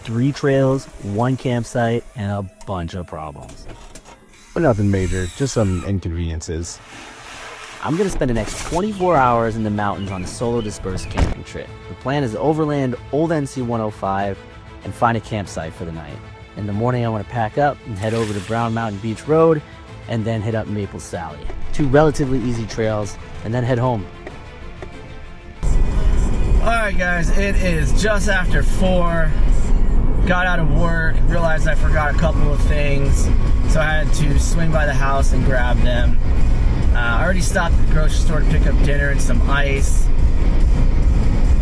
3 trails, 1 campsite, and a bunch of problems. But nothing major, just some inconveniences. I'm going to spend the next 24 hours in the mountains on a solo dispersed camping trip. The plan is to overland Old NC 105 and find a campsite for the night. In the morning, I want to pack up and head over to Brown Mountain Beach Road and then hit up Maple Sally. 2 relatively easy trails, and then head home. Alright guys, it is just after 4. Got out of work, realized I forgot a couple of things, so I had to swing by the house and grab them. I already stopped at the grocery store to pick up dinner and some ice.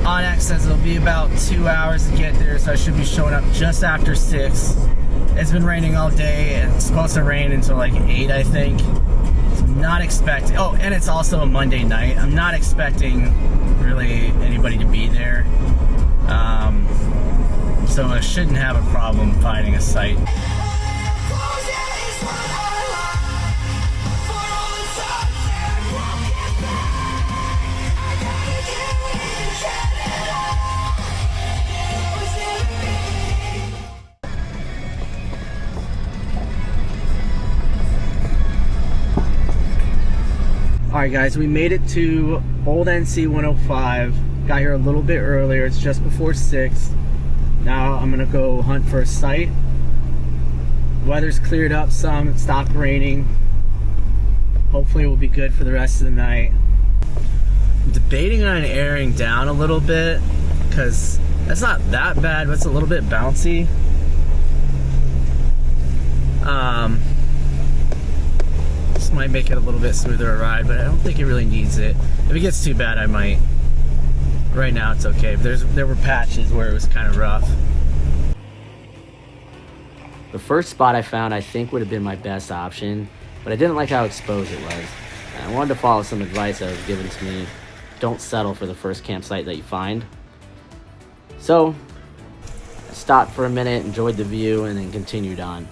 Onyx says it'll be about 2 hours to get there, so I should be showing up just after 6. It's been raining all day, and it's supposed to rain until like 8, I think. So I'm not expecting, oh, and it's also a Monday night. I'm not expecting really anybody to be there. So I shouldn't have a problem finding a site. Alright guys, we made it to Old NC 105. Got here a little bit earlier, it's just before 6. Now I'm gonna go hunt for a site. Weather's cleared up some, it stopped raining. Hopefully it will be good for the rest of the night. I'm debating on airing down a little bit, because that's not that bad, but it's a little bit bouncy. This might make it a little bit smoother a ride, but I don't think it really needs it. If it gets too bad, I might. Right now it's okay. There were patches where it was kind of rough. The first spot I found I think would have been my best option, but I didn't like how exposed it was. I wanted to follow some advice that was given to me. Don't settle for the first campsite that you find. So, I stopped for a minute, enjoyed the view, and then continued on.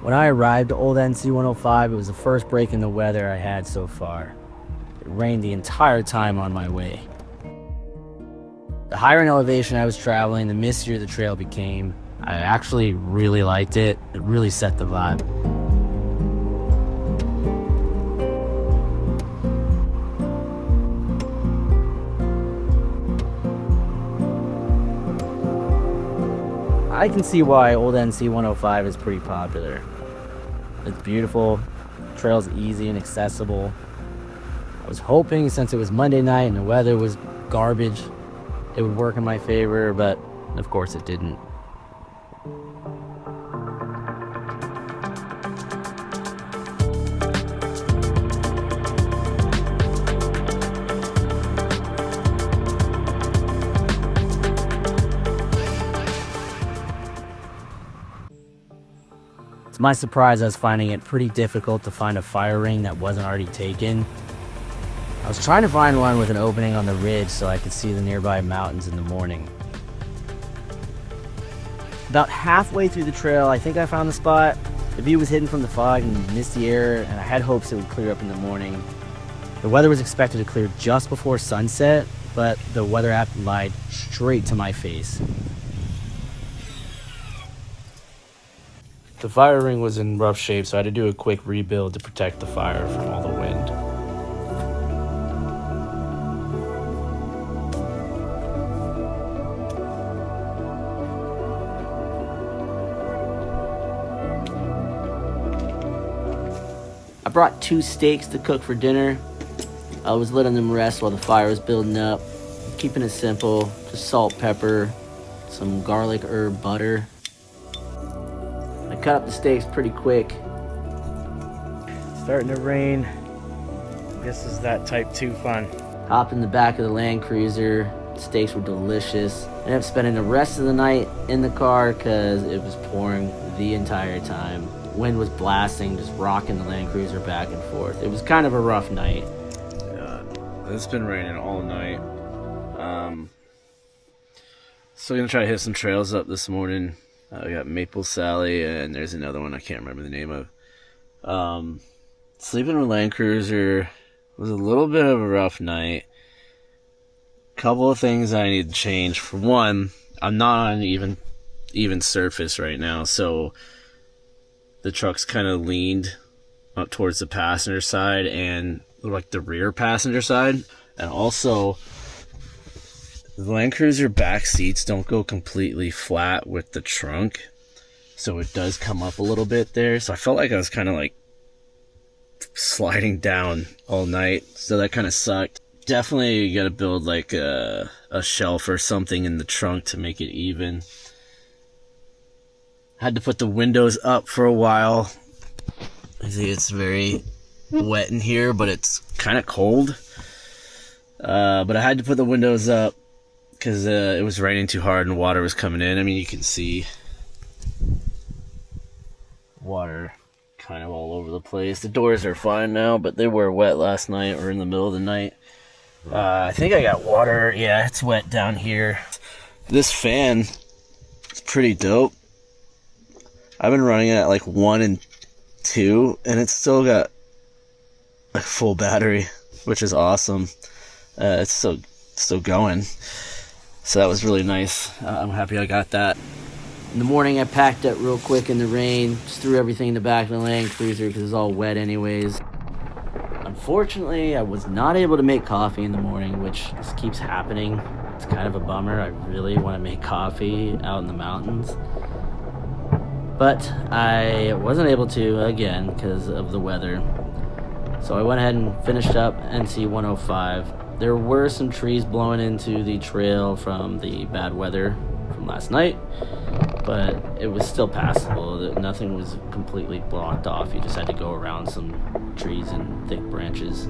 When I arrived at Old NC 105, it was the first break in the weather I had so far. It rained the entire time on my way. The higher in elevation I was traveling, the mistier the trail became. I actually really liked it. It really set the vibe. I can see why Old NC 105 is pretty popular. It's beautiful, the trail's easy and accessible. I was hoping, since it was Monday night and the weather was garbage, it would work in my favor, but of course it didn't. To my surprise, I was finding it pretty difficult to find a fire ring that wasn't already taken. I was trying to find one with an opening on the ridge so I could see the nearby mountains in the morning. About halfway through the trail, I think I found the spot. The view was hidden from the fog and misty air, and I had hopes it would clear up in the morning. The weather was expected to clear just before sunset, but the weather app lied straight to my face. The fire ring was in rough shape, so I had to do a quick rebuild to protect the fire from all the wind. I brought 2 steaks to cook for dinner. I was letting them rest while the fire was building up. Keeping it simple, just salt, pepper, some garlic, herb, butter. I cut up the steaks pretty quick. Starting to rain. This is that type 2 fun. Hopped in the back of the Land Cruiser. The steaks were delicious. I ended up spending the rest of the night in the car because it was pouring the entire time. Wind was blasting, just rocking the Land Cruiser back and forth. It was kind of a rough night. It's been raining all night. So I'm gonna try to hit some trails up this morning. We got Maple Sally, and there's another one I can't remember the name of. Sleeping with Land Cruiser was a little bit of a rough night. Couple of things I need to change. For one, I'm not on even surface right now, so the truck's kind of leaned up towards the passenger side and like the rear passenger side, and also the Land Cruiser back seats don't go completely flat with the trunk, so it does come up a little bit there. So I felt like I was kind of like sliding down all night, so that kind of sucked. Definitely got to build like a shelf or something in the trunk to make it even. Had to put the windows up for a while. I see it's very wet in here, but it's kind of cold. But I had to put the windows up because it was raining too hard and water was coming in. I mean, you can see water kind of all over the place. The doors are fine now, but they were wet last night or in the middle of the night. I think I got water. Yeah, it's wet down here. This fan is pretty dope. I've been running it at like 1 and 2, and it's still got a full battery, which is awesome. It's still going. So that was really nice. I'm happy I got that. In the morning, I packed up real quick in the rain. Just threw everything in the back of the Land Cruiser because it's all wet anyways. Unfortunately, I was not able to make coffee in the morning, which just keeps happening. It's kind of a bummer. I really want to make coffee out in the mountains. But I wasn't able to, again, because of the weather. So I went ahead and finished up NC 105. There were some trees blowing into the trail from the bad weather from last night, but it was still passable. Nothing was completely blocked off. You just had to go around some trees and thick branches.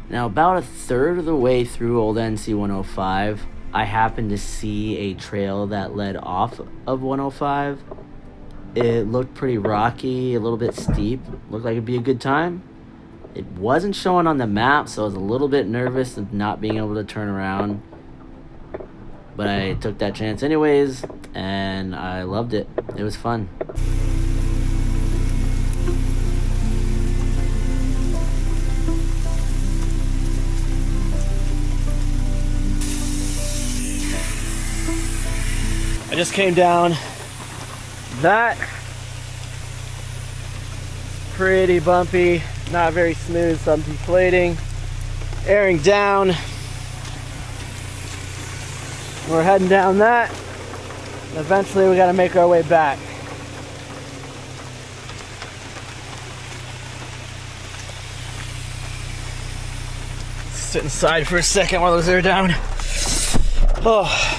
Now, about a third of the way through old NC 105, I happened to see a trail that led off of 105. It looked pretty rocky, a little bit steep, looked like it'd be a good time. It wasn't showing on the map, so I was a little bit nervous of not being able to turn around. But I took that chance anyways, and I loved it. It was fun. I just came down that pretty bumpy, not very smooth, so I'm deflating, airing down. We're heading down that. Eventually we got to make our way back. Sit inside for a second while those are down. Oh.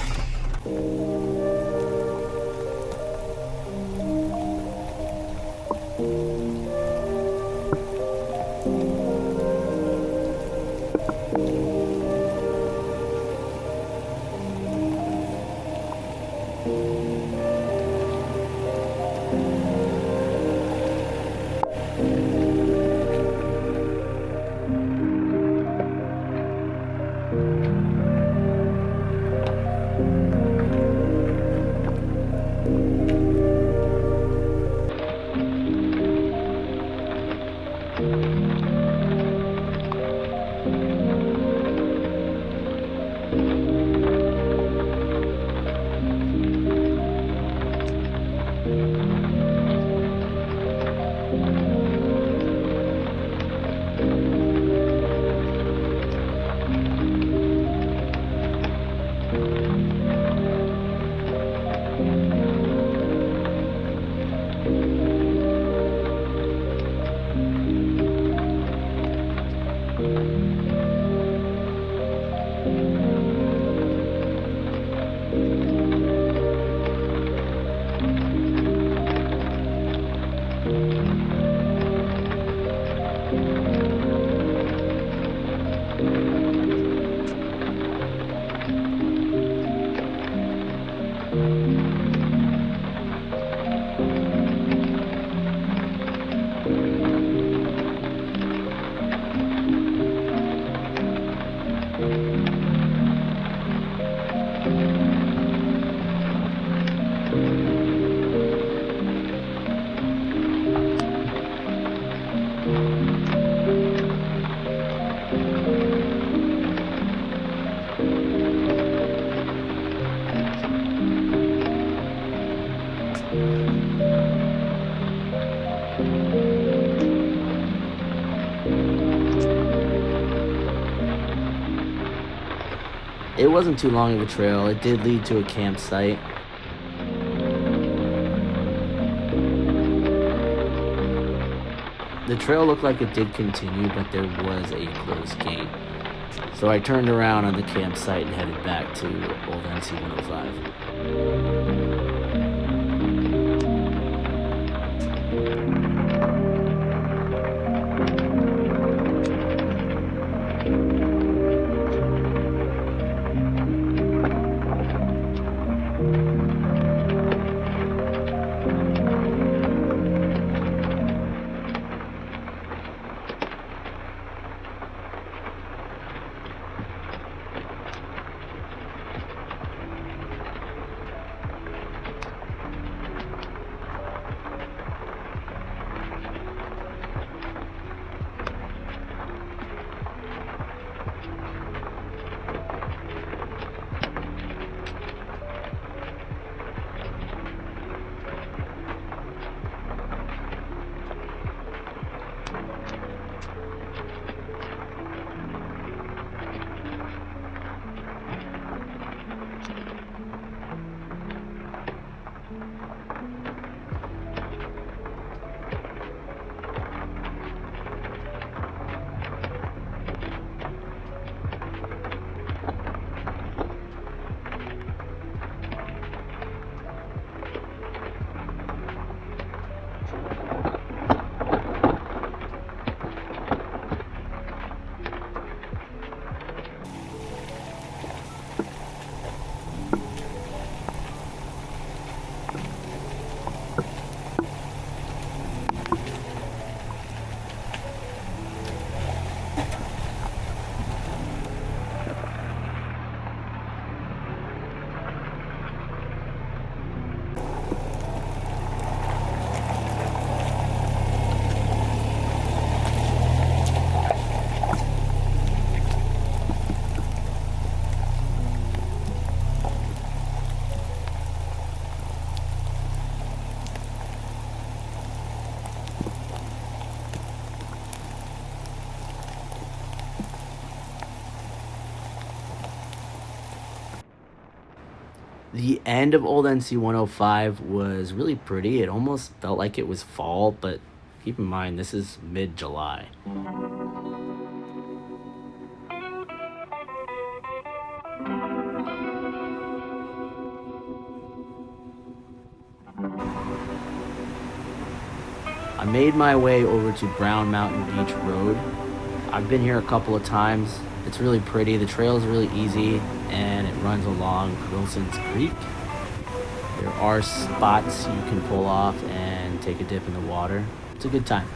it wasn't too long of a trail. It did lead to a campsite. The trail looked like it did continue, but there was a closed gate. So I turned around on the campsite and headed back to Old NC 105. The end of Old NC 105 was really pretty. It almost felt like it was fall, but keep in mind this is mid-July. I made my way over to Brown Mountain Beach Road. I've been here a couple of times. It's really pretty. The trail is really easy and it runs along Wilson's Creek. There are spots you can pull off and take a dip in the water. It's a good time.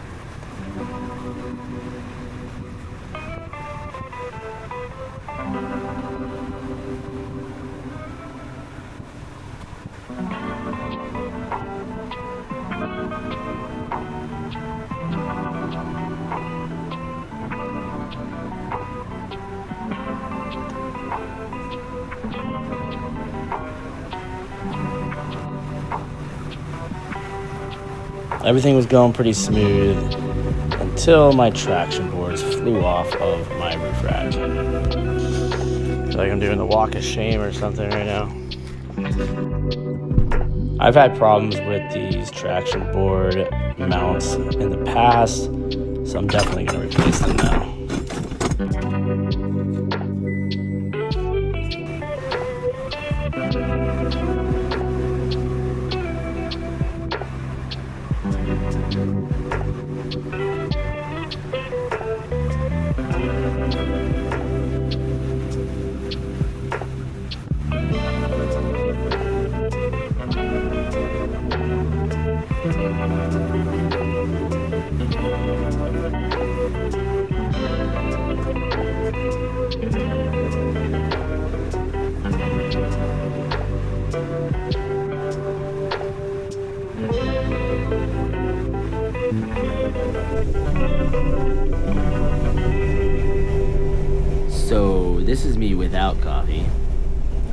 Everything was going pretty smooth until my traction boards flew off of my roof rack. Feel like I'm doing the walk of shame or something right now. I've had problems with these traction board mounts in the past, so I'm definitely going to replace them now. So this is me without coffee.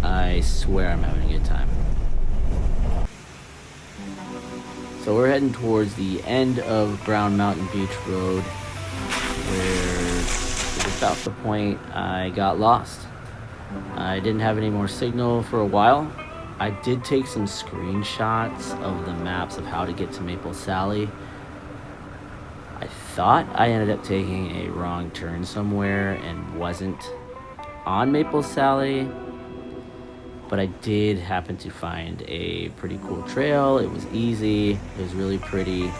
I swear I'm having a good time. So we're heading towards the end of Brown Mountain Beach Road, where it was about the point I got lost. I didn't have any more signal for a while. I did take some screenshots of the maps of how to get to Maple Sally. I thought I ended up taking a wrong turn somewhere and wasn't on Maple Sally, but I did happen to find a pretty cool trail. It was easy, it was really pretty,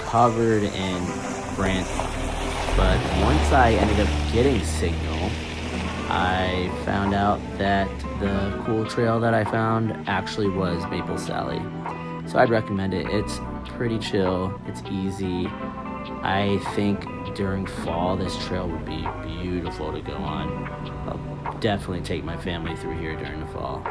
covered in branch. But once I ended up getting signal, I found out that the cool trail that I found actually was Maple Sally. So I'd recommend it. It's pretty chill, it's easy. I think during fall this trail would be beautiful to go on. I'll definitely take my family through here during the fall.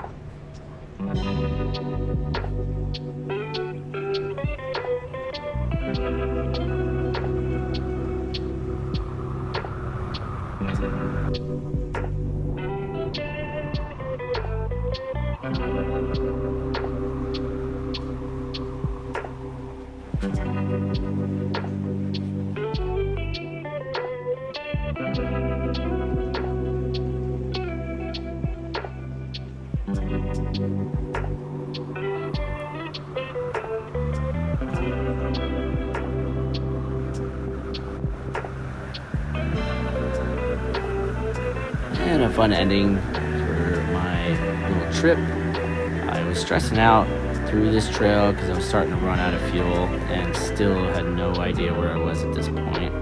And a fun ending for my little trip. I was stressing out through this trail because I was starting to run out of fuel and still had no idea where I was at this point.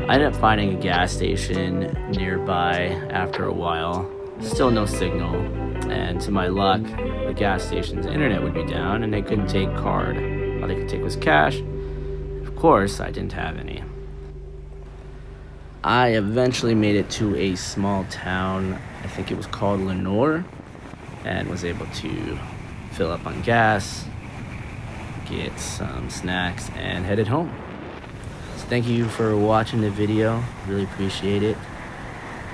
I ended up finding a gas station nearby after a while. Still no signal, and to my luck, the gas station's internet would be down and they couldn't take card. All they could take was cash. Of course, I didn't have any. I eventually made it to a small town, I think it was called Lenore, and was able to fill up on gas, get some snacks, and headed home. So thank you for watching the video, really appreciate it.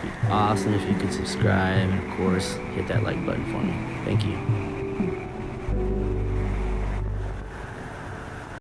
It'd be awesome if you could subscribe, and of course, hit that like button for me. Thank you.